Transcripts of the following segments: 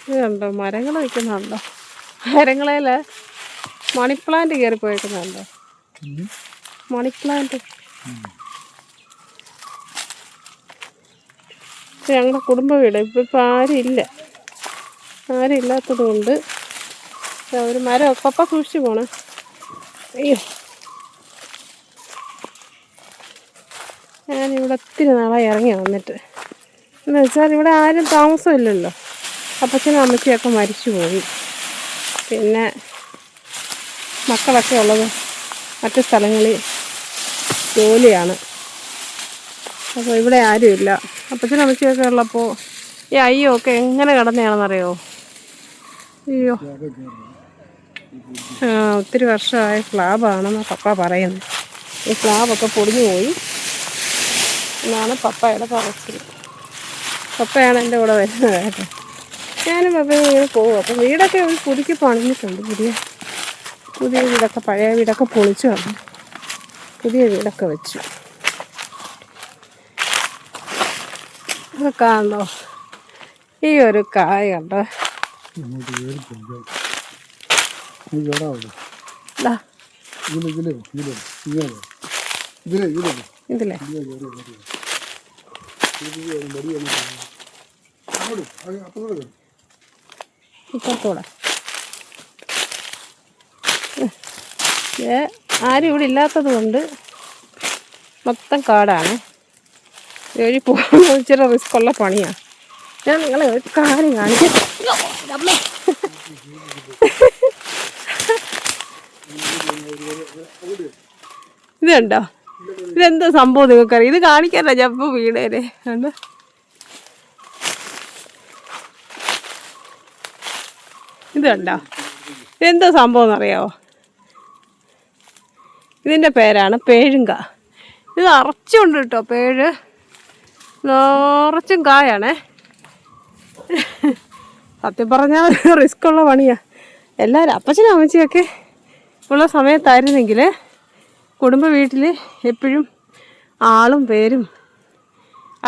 ഇതുണ്ടോ മരങ്ങൾ വയ്ക്കുന്നുണ്ടോ? മരങ്ങളേൽ money plant കയറി പോയേക്കുന്നുണ്ടോ? മണി പ്ലാന്റ് ഞങ്ങളുടെ കുടുംബ വീട്. ഇപ്പം ആരുമില്ല. ആരുമില്ലാത്തത് കൊണ്ട് ഒരു മരം പപ്പ സൂക്ഷിച്ച് പോണേ. അയ്യോ, ഞാനിവിടെ ഒത്തിരി നാളായി ഇറങ്ങി വന്നിട്ട്. എന്ന് വെച്ചാൽ ഇവിടെ ആരും താമസമില്ലല്ലോ. അപ്പച്ചനും അമ്മച്ചിയൊക്കെ മരിച്ചു പോയി. പിന്നെ മക്കളൊക്കെ ഉള്ളത് മറ്റു സ്ഥലങ്ങളിൽ ജോലിയാണ്. അപ്പോൾ ഇവിടെ ആരുമില്ല. അപ്പച്ചനും അമ്മച്ചിയൊക്കെ ഉള്ളപ്പോൾ ഈ അയ്യോ ഒക്കെ എങ്ങനെ കിടന്നതാണെന്നറിയോ? അയ്യോ, ഒത്തിരി വർഷമായ സ്ലാബാണെന്ന് പപ്പ പറയുന്നത്. ഈ സ്ലാബൊക്കെ പൊടിഞ്ഞു പോയി എന്നാണ് പപ്പയുടെ പറച്ചിൽ. പപ്പയാണ് എൻ്റെ കൂടെ വരുന്നത് കേട്ടോ. ഞാനും പപ്പയും ഇങ്ങനെ പോകും. അപ്പം വീടൊക്കെ ഒരു പുതുക്കി പണിഞ്ഞിട്ടുണ്ട്. പുതിയ വീടൊക്കെ, പഴയ വീടൊക്കെ പൊളിച്ചു കളഞ്ഞു പുതിയ വീടൊക്കെ വെച്ചു. ഇതൊക്കെ ഉണ്ടോ? ഈ ഒരു കായ കണ്ടോ? ഇതിലെ ഇപ്പത്തൂടെ ആരും ഇവിടെ ഇല്ലാത്തത് കൊണ്ട് മൊത്തം കാടാണ്. വഴി പോകുന്നത് ഇച്ചിരി റിസ്ക് ഉള്ള പണിയാണ്. ഞാൻ നിങ്ങളെ ഒരു കാര്യം കാണിക്കാം. ഇത് കണ്ടോ? ഇതെന്താ സംഭവം നിങ്ങൾക്കറിയാം? ഇത് കാണിക്കാനല്ല ഞാൻ ഇപ്പോൾ വീടേരെ കണ്ടോ. ഇത് കണ്ടോ? ഇതെന്താ സംഭവം എന്നറിയാമോ? ഇതിൻ്റെ പേരാണ് പേഴുങ്ക. ഇത് നിറച്ചുണ്ട് കേട്ടോ. പേഴ് നിറച്ചും കായാണേ. സത്യം പറഞ്ഞാൽ റിസ്ക് ഉള്ള പണിയാണ്. എല്ലാവരും അപ്പച്ചനും അമ്മച്ചിയൊക്കെ ഉള്ള സമയത്തായിരുന്നെങ്കിൽ കുടുംബ വീട്ടിൽ എപ്പോഴും ആളും പേരും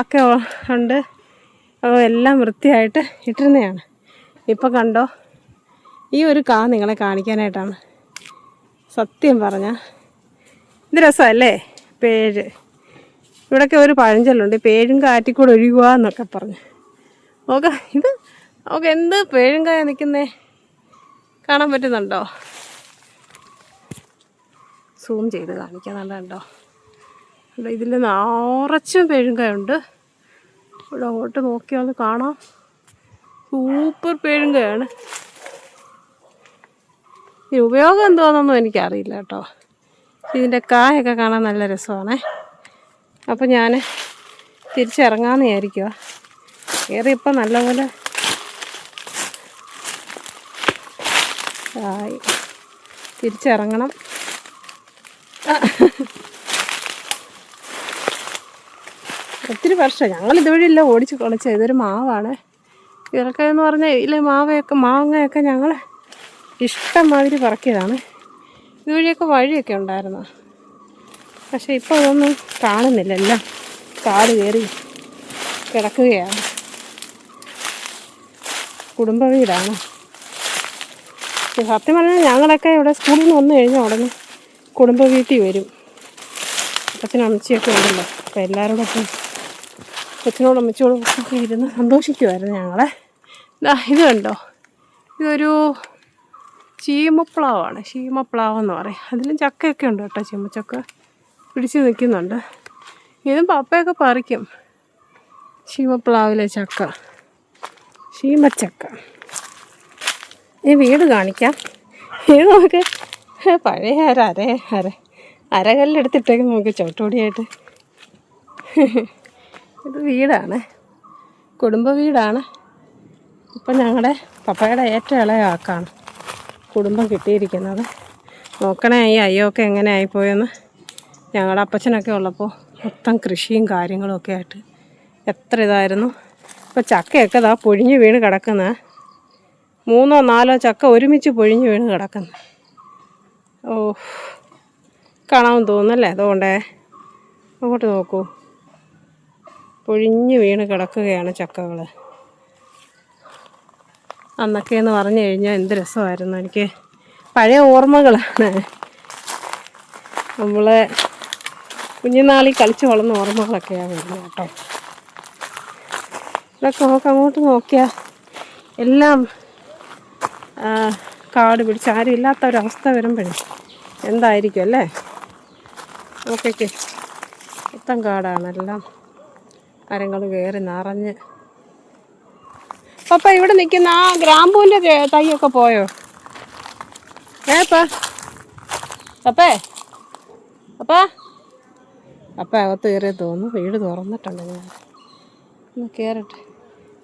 ഒക്കെ ഉണ്ട്. എല്ലാം വൃത്തിയായിട്ട് ഇട്ടിരുന്നതാണ്. ഇപ്പം കണ്ടോ, ഈ ഒരു കാ നിങ്ങളെ കാണിക്കാനായിട്ടാണ്. സത്യം പറഞ്ഞാൽ ഇത് രസമല്ലേ? പേര് ഇവിടെയൊക്കെ ഒരു പഴഞ്ചൊല്ലുണ്ട്, പേരും കാറ്റിക്കൂടെ ഒഴുകുക എന്നൊക്കെ പറഞ്ഞ്. നോക്കാം, ഇത് നമുക്ക് എന്ത് പേഴും കായ നിൽക്കുന്നേ കാണാൻ പറ്റുന്നുണ്ടോ? സൂം ചെയ്ത് കാണിക്കുന്നുണ്ട് കേട്ടോ. ഇതിൽ നിറച്ചും പേഴുങ്കായുണ്ട്. ഇവിടെ അങ്ങോട്ട് നോക്കിയാൽ കാണാം. സൂപ്പർ പേഴുങ്കയാണ്. ഈ ഉപയോഗം എന്തോന്നൊന്നും എനിക്കറിയില്ല കേട്ടോ. ഇതിൻ്റെ കായൊക്കെ കാണാൻ നല്ല രസമാണേ. അപ്പം ഞാൻ തിരിച്ചിറങ്ങാമെന്ന് വിചാരിക്കുക. ഇപ്പം നല്ലപോലെ ആയി. തിരിച്ചിറങ്ങണം. ഒത്തിരി വർഷം ഞങ്ങൾ ഇതുവഴിയില്ല ഓടിച്ച് കളിച്ച. ഇതൊരു മാവാണ്. ഇറക്കയെന്ന് പറഞ്ഞാൽ ഇതിലെ മാങ്ങയൊക്കെ ഞങ്ങൾ ഇഷ്ടം മാതിരി പറക്കിയതാണ്. ഇതുവഴിയൊക്കെ വഴിയൊക്കെ ഉണ്ടായിരുന്നു. പക്ഷേ ഇപ്പോൾ അതൊന്നും കാണുന്നില്ല. എല്ലാം കാട് കയറി കിടക്കുകയാണ്. കുടുംബ വീടാണ്. സത്യം പറഞ്ഞാൽ ഞങ്ങളൊക്കെ ഇവിടെ സ്കൂളിൽ നിന്ന് വന്നു കഴിഞ്ഞാൽ ഉടനെ കുടുംബ വീട്ടിൽ വരും. അപ്പച്ചനും അമ്മച്ചിയൊക്കെ ഉണ്ടല്ലോ. അപ്പോൾ എല്ലാവരോടൊപ്പം അപ്പച്ചനോടും അമ്മച്ചിയോടും ഒക്കെ ഇരുന്ന് സന്തോഷിക്കുമായിരുന്നു ഞങ്ങളെ. ഇത് കണ്ടോ? ഇതൊരു ചീമപ്ലാവാണ്. ചീമപ്ലാവെന്ന് പറയും. അതിലും ചക്കയൊക്കെ ഉണ്ട് കേട്ടോ. ചീമച്ചക്ക പിടിച്ച് നിൽക്കുന്നുണ്ട്. ഇതും പപ്പയൊക്കെ പറിക്കും. ചീമപ്ലാവിലെ ചക്ക, ചീമച്ചക്ക. ഈ വീട് കാണിക്കാം. ഇത് നമുക്ക് പഴയ അരകല്ലെടുത്തിട്ടേക്ക് നമുക്ക് ചവിട്ടുപൊടിയായിട്ട്. ഇത് വീടാണ്, കുടുംബ വീടാണ്. ഇപ്പം ഞങ്ങളുടെ പപ്പയുടെ ഏറ്റവും ഇളയ ആക്കാണ് കുടുംബം കിട്ടിയിരിക്കുന്നത്. നോക്കണേ ഈ അയ്യൊക്കെ എങ്ങനെ ആയിപ്പോയെന്ന്. ഞങ്ങളുടെ അപ്പച്ചനൊക്കെ ഉള്ളപ്പോൾ മൊത്തം കൃഷിയും കാര്യങ്ങളും ഒക്കെ ആയിട്ട് എത്ര ഇതായിരുന്നു. ഇപ്പോൾ ചക്കയൊക്കെ ഇതാ പൊഴിഞ്ഞ് വീണ് കിടക്കുന്നത്. 3 or 4 ചക്ക ഒരുമിച്ച് പൊഴിഞ്ഞ് വീണ് കിടക്കുന്നത്. ഓ, കാണാമെന്ന് തോന്നുന്നല്ലേ? അതുകൊണ്ടേ അങ്ങോട്ട് നോക്കൂ, പൊഴിഞ്ഞു വീണ് കിടക്കുകയാണ് ചക്കകൾ. അന്നൊക്കെ എന്ന് പറഞ്ഞു കഴിഞ്ഞാൽ എന്ത് രസമായിരുന്നു. എനിക്ക് പഴയ ഓർമ്മകളാണ്. നമ്മൾ കുഞ്ഞുനാളിൽ കളിച്ച് വളർന്ന ഓർമ്മകളൊക്കെയാണ് വരുന്നത് കേട്ടോ. ഇതൊക്കെ അങ്ങോട്ട് നോക്കിയാൽ എല്ലാം കാട് പിടിച്ച് ആരും ഇല്ലാത്തൊരവസ്ഥ വരുമ്പോഴേ എന്തായിരിക്കും അല്ലേ? നോക്കിക്കേ, മൊത്തം കാടാണ്, എല്ലാം മരങ്ങൾ കയറി നിറഞ്ഞ്. പപ്പ ഇവിടെ നിൽക്കുന്ന ആ ഗ്രാമ്പൂവിൻ്റെ തൈയൊക്കെ പോയോ? പപ്പേ അപ്പ അകത്ത് കയറിയ തോന്നുന്നു. വീട് തുറന്നിട്ടുണ്ട്. ഞാൻ ഒന്ന് കയറട്ടെ.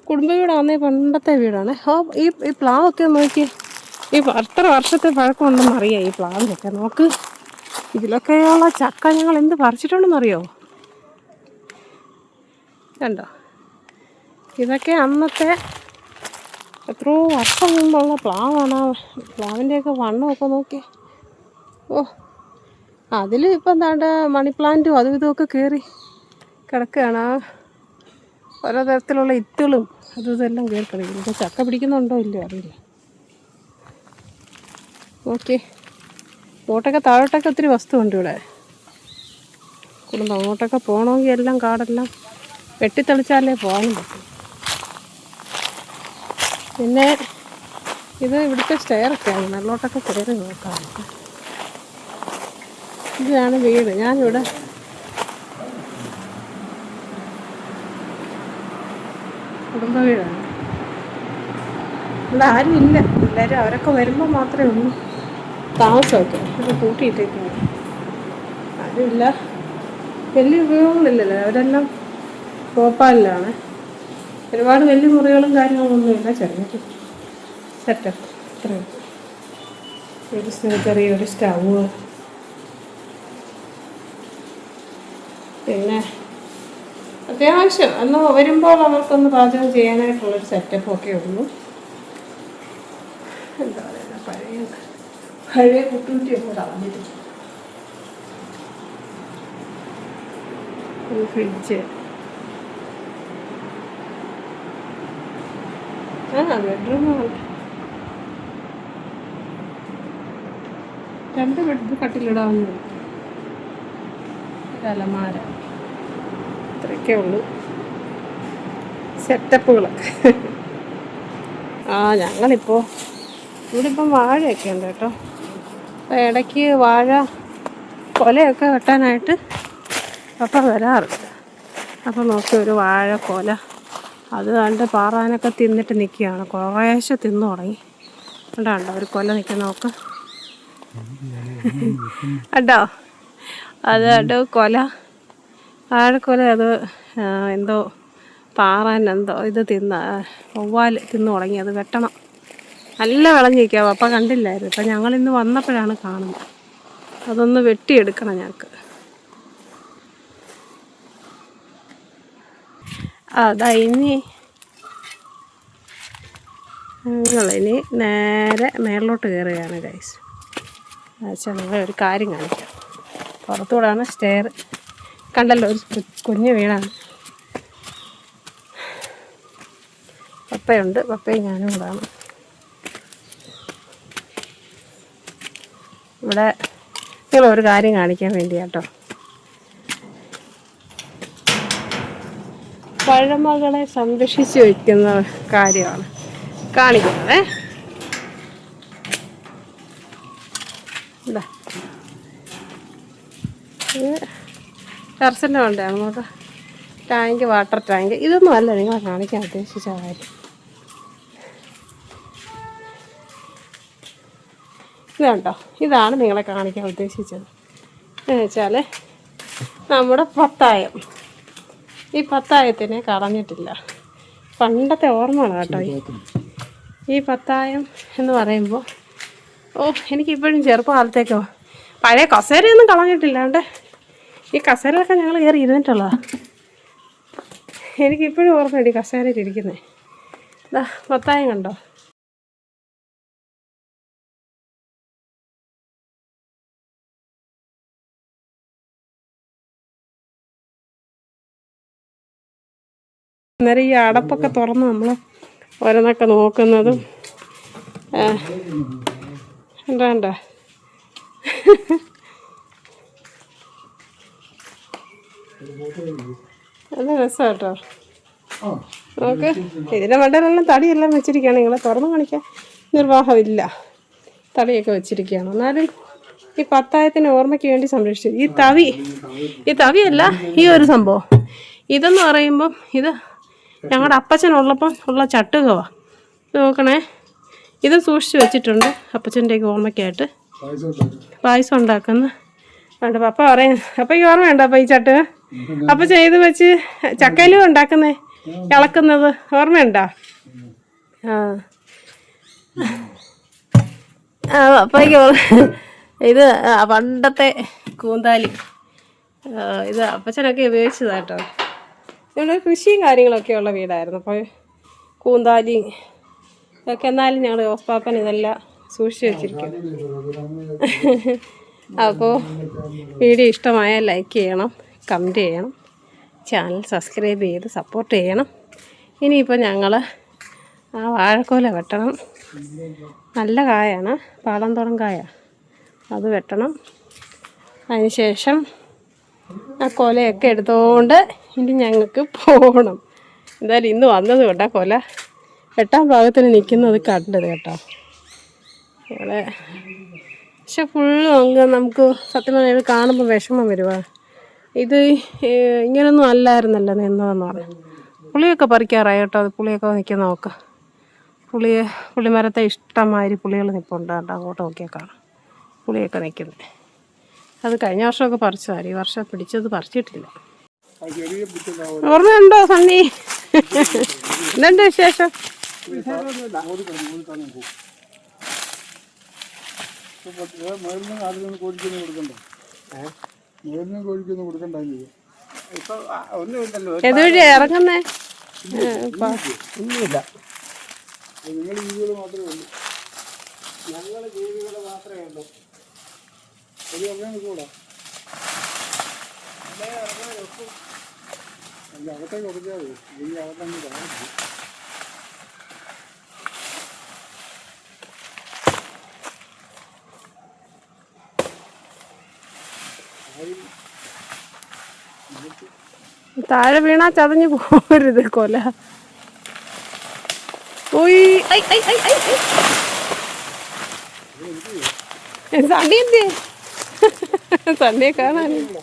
കുടുംബ വീടാണേ, പണ്ടത്തെ വീടാണ്. ഈ പ്ലാവൊക്കെ നോക്കി, ഈ എത്ര വർഷത്തെ പഴക്കമുണ്ടെന്ന് അറിയാം ഈ പ്ലാവിനൊക്കെ. നോക്ക്, ഇതിലൊക്കെയുള്ള ചക്ക ഞങ്ങൾ എന്ത് പറിച്ചിട്ടുണ്ടെന്നറിയോ? കണ്ടോ? ഇതൊക്കെ അന്നത്തെ എത്രയോ വർഷം മുമ്പുള്ള പ്ലാവാണ്. പ്ലാവിൻ്റെയൊക്കെ വണ്ണമൊക്കെ നോക്കി. ഓ, അതിൽ ഇപ്പം എന്താണ്ട് മണി പ്ലാന്റും അതും ഇതുമൊക്കെ കയറി കിടക്കുകയാണ്. ഓരോ തരത്തിലുള്ള ഇത്തുകളും അതും ഇതെല്ലാം കയറി കിടക്കും. ഇപ്പോൾ ചക്ക പിടിക്കുന്നുണ്ടോ ഇല്ലയോ അറിയില്ല. ഓക്കെ, അങ്ങോട്ടൊക്കെ താഴോട്ടൊക്കെ ഒത്തിരി വസ്തുണ്ട് ഇവിടെ. കുടുംബം അങ്ങോട്ടൊക്കെ പോകണമെങ്കിൽ എല്ലാം കാടെല്ലാം വെട്ടിത്തെളിച്ചാലേ പോകാനും പറ്റും. പിന്നെ ഇത് ഇവിടുത്തെ സ്റ്റെയറൊക്കെയാണ്, വെള്ളോട്ടൊക്കെ കയറി നോക്കാം. ഇതാണ് വീട്. ഞാനിവിടെ കുടുംബ വീടാണ്. ഇവിടെ ആരും ഇല്ല, എല്ലാവരും അവരൊക്കെ വരുമ്പോൾ മാത്രമേ ഉള്ളൂ താമസമൊക്കെ. ഇത് കൂട്ടിയിട്ടേക്കാണ്, ആരുമില്ല, വലിയ ഉപയോഗങ്ങളില്ലല്ലോ. അവരെല്ലാം ഭോപ്പാലിലാണ്. ഒരുപാട് വലിയ മുറികളും കാര്യങ്ങളൊന്നുമില്ല, ചെറിയൊരു സെറ്റപ്പ് ഇത്രയും. ചെറിയൊരു സ്റ്റൗവ്, പിന്നെ അത്യാവശ്യം അന്ന് വരുമ്പോൾ അവർക്കൊന്ന് പാചകം ചെയ്യാനായിട്ടുള്ളൊരു സെറ്റപ്പൊക്കെ ഉള്ളൂ. എന്താ പറയുക, പഴയ കുട്ടിയൊക്കെ കളഞ്ഞിരിക്കും. ഒരു ഫ്രിഡ്ജ്, ബെഡ്റൂമാണ്. 2 ബെഡ് കട്ടിലിടാവുന്ന അലമാര. ഇത്രയൊക്കെ ഉള്ളൂ സെറ്റപ്പുകളൊക്കെ. ഞങ്ങളിപ്പോൾ ഇവിടെ ഇപ്പം വാഴയൊക്കെ ഉണ്ട് കേട്ടോ. അപ്പോൾ ഇടയ്ക്ക് വാഴ കൊലയൊക്കെ വെട്ടാനായിട്ട് അപ്പം വരാറുണ്ട്. അപ്പോൾ നോക്കി ഒരു വാഴ കൊല, അത് കണ്ട് പാറാനൊക്കെ തിന്നിട്ട് നിൽക്കുകയാണ്. കുറേശ്ശെ തിന്നു തുടങ്ങി. കണ്ടോ ഒരു കൊല നിൽക്കുന്ന നോക്ക്. കണ്ടോ? അത് കൊല, വാഴക്കൊല. അത് എന്തോ പാറാൻ എന്തോ ഇത് വവ്വാൽ തിന്നു തുടങ്ങി. അത് വെട്ടണം. നല്ല വിളഞ്ഞിരിക്കാവും. അപ്പം കണ്ടില്ലായിരുന്നു. ഇപ്പം ഞങ്ങളിന്ന് വന്നപ്പോഴാണ് കാണുന്നത്. അതൊന്ന് വെട്ടിയെടുക്കണം ഞങ്ങൾക്ക്. അതാ ഇനി ഞങ്ങളിനി നേരെ മേളിലോട്ട് കയറുകയാണ് ഗൈസ്. വെച്ചാൽ നിങ്ങളൊരു കാര്യം കാണിക്കാം. പുറത്തുകൂടാണ് സ്റ്റെയർ. കണ്ടല്ലോ, ഒരു കുഞ്ഞു വീടാണ്. പപ്പയുണ്ട്, പപ്പയും ഞാനും കൂടാണ് ഇവിടെ. നിങ്ങളൊരു കാര്യം കാണിക്കാൻ വേണ്ടി കേട്ടോ, പഴമകളെ സംരക്ഷിച്ച് വയ്ക്കുന്ന കാര്യമാണ് കാണിക്കുന്നത്. എന്താ ഇത് ടെറസിൻ്റെ ഉണ്ട് അങ്ങോട്ട് ടാങ്ക്, വാട്ടർ ടാങ്ക്. ഇതൊന്നും അല്ല നിങ്ങളെ കാണിക്കാൻ ഉദ്ദേശിച്ച കാര്യം. ഇതുണ്ടോ, ഇതാണ് നിങ്ങളെ കാണിക്കാൻ ഉദ്ദേശിച്ചത്. എന്ന് വെച്ചാൽ നമ്മുടെ പത്തായം. ഈ പത്തായത്തിനെ കളഞ്ഞിട്ടില്ല. പണ്ടത്തെ ഓർമ്മകളാണ് കേട്ടോ ഈ പത്തായം എന്ന് പറയുമ്പോൾ. എനിക്കിപ്പോഴും ചെറുപ്പകാലത്തേക്കോ പഴയ കസേരയൊന്നും കളഞ്ഞിട്ടില്ലാണ്ട് ഈ കസേരയൊക്കെ ഞങ്ങൾ കയറി ഇരുന്നിട്ടുള്ളതാണ്. എനിക്കിപ്പോഴും ഓർമ്മയുണ്ട് ഈ കസേരയിൽ ഇരിക്കുന്നത്. പത്തായം കണ്ടോ? അന്നേരം ഈ അടപ്പൊക്കെ തുറന്ന് നമ്മൾ ഓരോന്നൊക്കെ നോക്കുന്നതും എന്താ നല്ല രസമാണ് കേട്ടോ. നമുക്ക് ഇതിൻ്റെ മണ്ടയിലെല്ലാം തടിയെല്ലാം വെച്ചിരിക്കുകയാണ്. നിങ്ങളെ തുറന്ന് കാണിക്കാൻ നിർവാഹമില്ല. തടിയൊക്കെ വെച്ചിരിക്കുകയാണ്. എന്നാലും ഈ പത്തായത്തിന് ഓർമ്മയ്ക്ക് വേണ്ടി സംരക്ഷിച്ചു. ഈ തവിയല്ല, ഈ ഒരു സംഭവം ഇതെന്ന് പറയുമ്പം ഇത് ഞങ്ങളുടെ അപ്പച്ചനുള്ളപ്പം ഉള്ള ചട്ടുകമാണ്. ഇത് നോക്കണേ, ഇത് സൂക്ഷിച്ച് വെച്ചിട്ടുണ്ട് അപ്പച്ചൻ്റെയൊക്കെ ഓർമ്മയ്ക്കായിട്ട്. പായസം ഉണ്ടാക്കുന്ന വേണ്ട പപ്പ പറയാം. അപ്പയ്ക്ക് ഓർമ്മയുണ്ടോ അപ്പം ഈ ചട്ടുക? അപ്പം ചെയ്ത് വെച്ച് ചക്കയിലും ഉണ്ടാക്കുന്നേ, ഇളക്കുന്നത് ഓർമ്മയുണ്ടോ? അപ്പയ്ക്ക് ഇത് പണ്ടത്തെ കൂന്താലി. ഇത് അപ്പച്ചനൊക്കെ ഉപയോഗിച്ചതാട്ടോ. ഇവിടെ കൃഷിയും കാര്യങ്ങളൊക്കെ ഉള്ള വീടായിരുന്നു. അപ്പോൾ കൂന്താലി ഒക്കെ. എന്നാലും ഞങ്ങൾ ജോസ്പാപ്പൻ ഇതെല്ലാം സൂക്ഷിച്ച് വെച്ചിരിക്കും. അപ്പോൾ വീഡിയോ ഇഷ്ടമായാൽ ലൈക്ക് ചെയ്യണം, കമൻറ്റ് ചെയ്യണം, ചാനൽ സബ്സ്ക്രൈബ് ചെയ്ത് സപ്പോർട്ട് ചെയ്യണം. ഇനിയിപ്പോൾ ഞങ്ങൾ ആ വാഴക്കോല വെട്ടണം. നല്ല കായാണ്, പാളന്തോടം കായ. അത് വെട്ടണം. അതിന് ശേഷം ആ കൊലയൊക്കെ എടുത്തുകൊണ്ട് ഇനി ഞങ്ങൾക്ക് പോകണം. എന്തായാലും ഇന്ന് വന്നത് കേട്ടോ, കൊല വെട്ടാൻ ഭാഗത്തിന് നിൽക്കുന്നത് കണ്ടത് കേട്ടോ. ഇവിടെ പക്ഷെ ഫുള്ള് നമുക്ക് സത്യം പറഞ്ഞാൽ കാണുമ്പോൾ വിഷമം വരുവാ. ഇത് ഇങ്ങനൊന്നും അല്ലായിരുന്നല്ലോ നിന്നതെന്ന് പറഞ്ഞു. പുളിയൊക്കെ പറിക്കാറായി കേട്ടോ. അത് പുളിയൊക്കെ നിൽക്കുന്ന നോക്കാം. പുളിമരത്തെ ഇഷ്ടംമാതിരി പുളികൾ നിൽപ്പുണ്ട് കേട്ടോ. അങ്ങോട്ട് നോക്കിയാൽ കാണാം പുളിയൊക്കെ നിൽക്കുന്നത്. അത് കഴിഞ്ഞ വർഷമൊക്കെ പറിച്ചതാണ്. ഈ വർഷം പിടിച്ചത് പറിച്ചിട്ടില്ല. ഓർമ്മയുണ്ടോ സണ്ണി? എന്തുണ്ട് വിശേഷം? ഏതുവഴിയാ ഇറങ്ങുന്നേ? ഒന്നുമില്ല, നിങ്ങൾ ജീവികൾ മാത്രമേ ഉള്ളൂ. ഞങ്ങൾ ജീവികൾ മാത്രമേ ഉള്ളൂ. അകത്തേക്ക് കൊടുക്കാതെ ഈ അകത്തങ്ങ് കാണും. താഴെ വീണാ ചതഞ്ഞു പോരുത് കൊല. സണ്ണിയെന്തേ? സണ്ണിയെ കാണാനില്ല.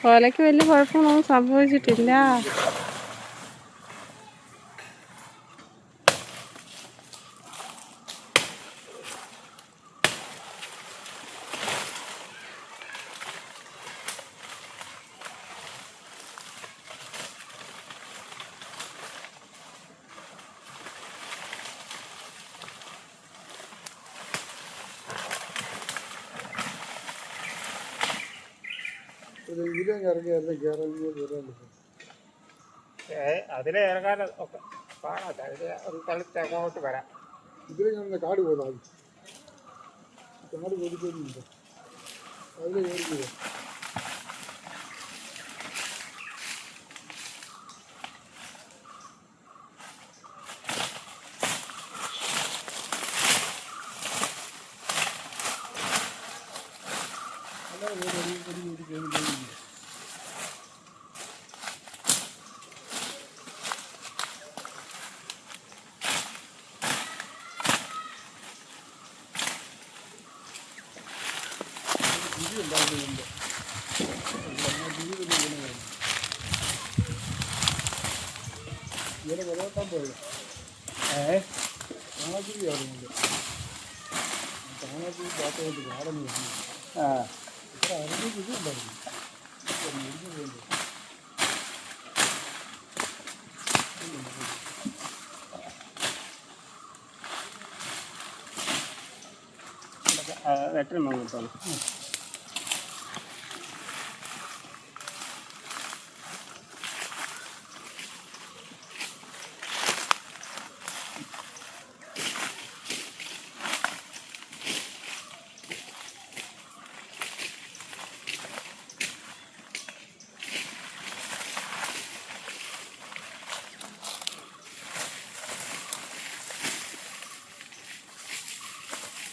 കൊലയ്ക്ക് വലിയ കുഴപ്പമൊന്നും സംഭവിച്ചിട്ടില്ല. അതിലെ ഇറങ്ങാൻ ഒക്കെ പാടാത്ത ഒരു സ്ഥലത്ത് അങ്ങോട്ട് വരാം. ഇതിലെ കാട് പോകാം. കാട് കൊടുക്കുന്നുണ്ട്. അതിലെ കയറി ഇങ്ങനെ കൊലവെട്ടാൻ പോയത്. കാണാത്തിരി ആവുന്നുണ്ട്. കാണാത്തിരി പാത്രമായിട്ട് കാടന്ന് വരുന്നു. ഇത്ര അറിഞ്ഞ ഇത് ഉണ്ടായിരുന്നു. മുറിഞ്ഞു പോകുന്നത് വെട്ടണം നോക്കണം.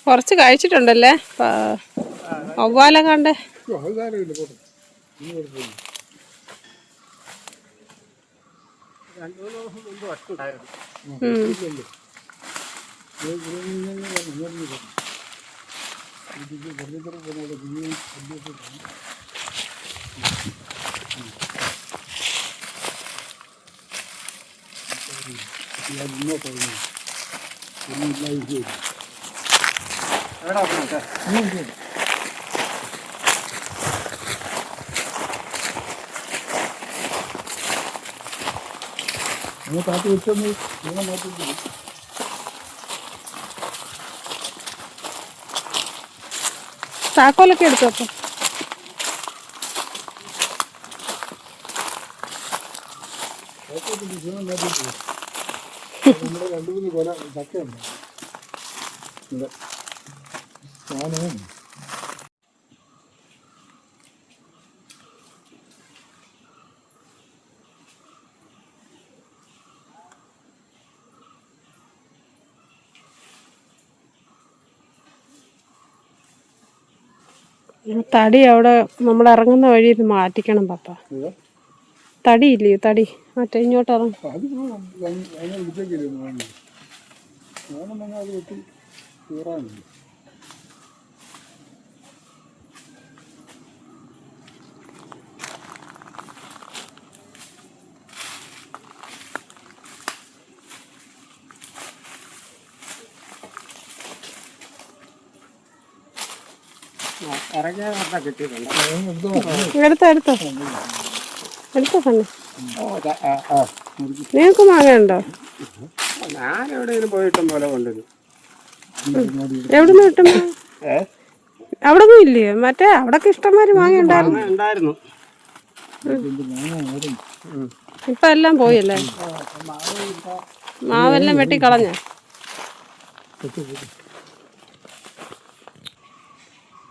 കുറച്ച് കഴിച്ചിട്ടുണ്ടല്ലേ വവ്വാല കണ്ടേ. അത് കാര്യമില്ല, പോട്ടെ. ഇനി കുഴപ്പമില്ല. 2-3 ദിവസം മുമ്പ് വട്ടുണ്ടായിരുന്നു. കാട്ടി വെച്ചൊന്ന് മാറ്റി താക്കോലൊക്കെ എടുത്തു. അപ്പം നമ്മുടെ 2-3 കൊല ചക്കയുണ്ട്. ഞാനും തടി അവിടെ നമ്മൾ ഇറങ്ങുന്ന വഴി ഇത് മാറ്റിക്കണം പപ്പ. തടി ഇല്ലയോ, തടി മറ്റേ ഇങ്ങോട്ട് ഇറങ്ങും. അത് വിളിച്ചേക്കില്ല. ഞാനും അത് വെട്ടി കീറാനില്ല. എടുത്തോ എടുത്തോ എടുത്തോ തന്നെ. നിങ്ങൾക്ക് മാങ്ങയുണ്ടോ? ഞാൻ എവിടെയെങ്കിലും പോയിട്ടും പോലെ കൊണ്ടുവരും. എവിടുന്ന് കിട്ടും? അവിടെ ഒന്നും ഇല്ലയോ? മറ്റേ അവിടൊക്കെ ഇഷ്ടംമാതിരി മാങ്ങ ഉണ്ടായിരുന്നു. ഇപ്പൊ എല്ലാം പോയല്ലേ, മാവെല്ലാം വെട്ടിക്കളഞ്ഞ.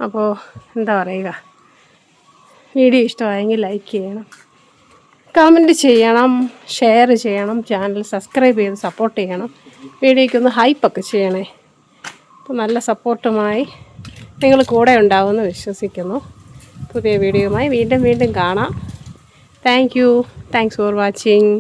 അപ്പോൾ എന്താ പറയുക, വീഡിയോ ഇഷ്ടമായെങ്കിൽ ലൈക്ക് ചെയ്യണം, കമൻറ്റ് ചെയ്യണം, ഷെയർ ചെയ്യണം, ചാനൽ സബ്സ്ക്രൈബ് ചെയ്ത് സപ്പോർട്ട് ചെയ്യണം, വീഡിയോയ്ക്കൊന്ന് ഹൈപ്പൊക്കെ ചെയ്യണേ. അപ്പോൾ നല്ല സപ്പോർട്ടുമായി നിങ്ങൾ കൂടെ ഉണ്ടാവുമെന്ന് വിശ്വസിക്കുന്നു. പുതിയ വീഡിയോയുമായി വീണ്ടും കാണാം. Thanks for watching.